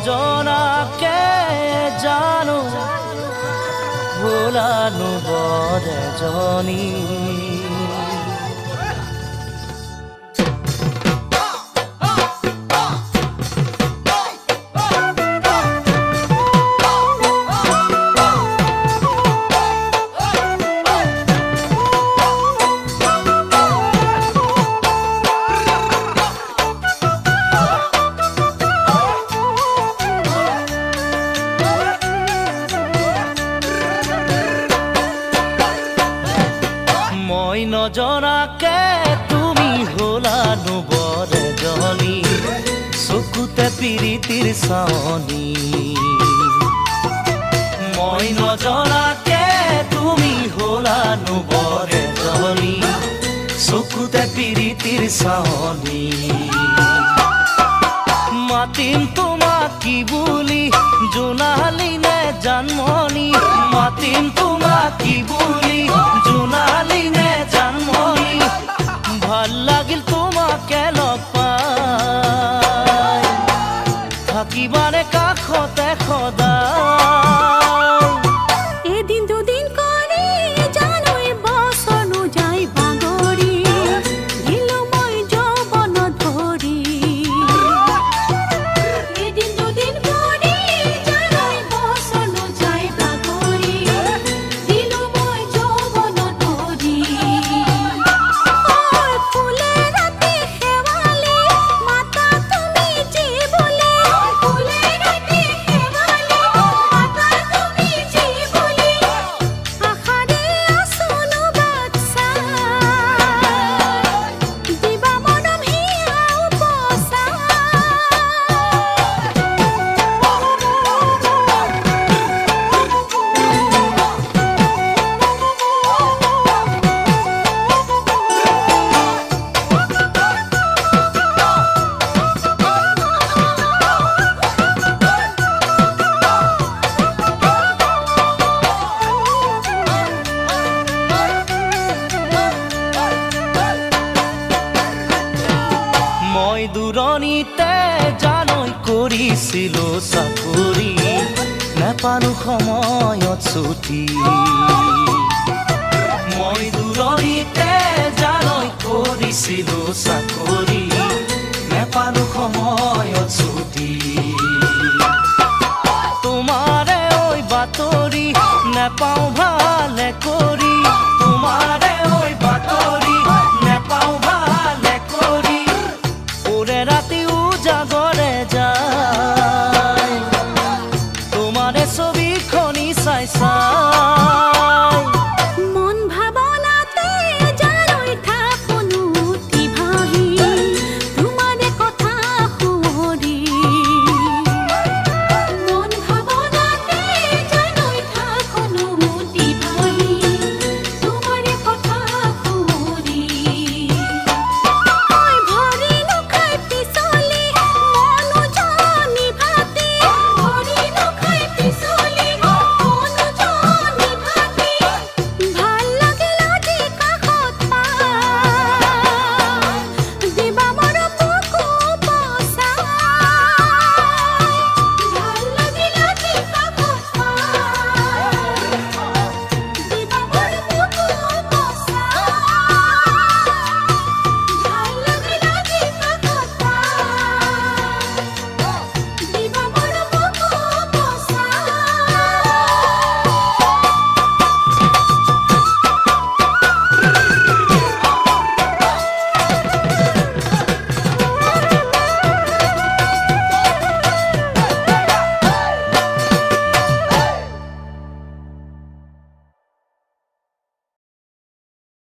নজনাকে জানো ভোলানো বৰ এজনী মই নজনাকে তুমি হলানো বৰ এজনী চকুতে পিৰিতিৰ চাৱনী মই নজনাকে তুমি হলানো বৰ এজনী চকুতে পিৰিতিৰ চাৱনী মাতিম তোমাক কি বুলি জোনালী নে জানমণি মাতিম তোমাক কি বুলি জোনালী নে জানমণি ভাল লাগিল তোমাকে লগ পাই থাকিবানে কাষতে সদায় এদিন দুদিন কৰি জানুই বছৰনো যাই বাগৰি দিলো মই যৌৱন ধৰি এদিন দুদিন কৰি জানুই বছৰনো যাই বাগৰি দিলো মই যৌৱন ধৰি ফুলে ৰাতি শেৱালি মাতা তুমি যি বুলি ফুলে ৰাতি শেৱালি মাতা তুমি যি বুলি আশাৰে আছোনো বাচ্চা দিবা মৰম হিয়াও পছা মই দূৰণিতে জানৈ কৰিছিলো চাকৰি নেপালো সময়ত ছুটি মই দূৰণিতে জানৈ কৰিছিলো চাকৰি নেপালো সময়ত ছুটি তোমাৰে ঐ বাতৰি নেপাওঁ ভালে কৰি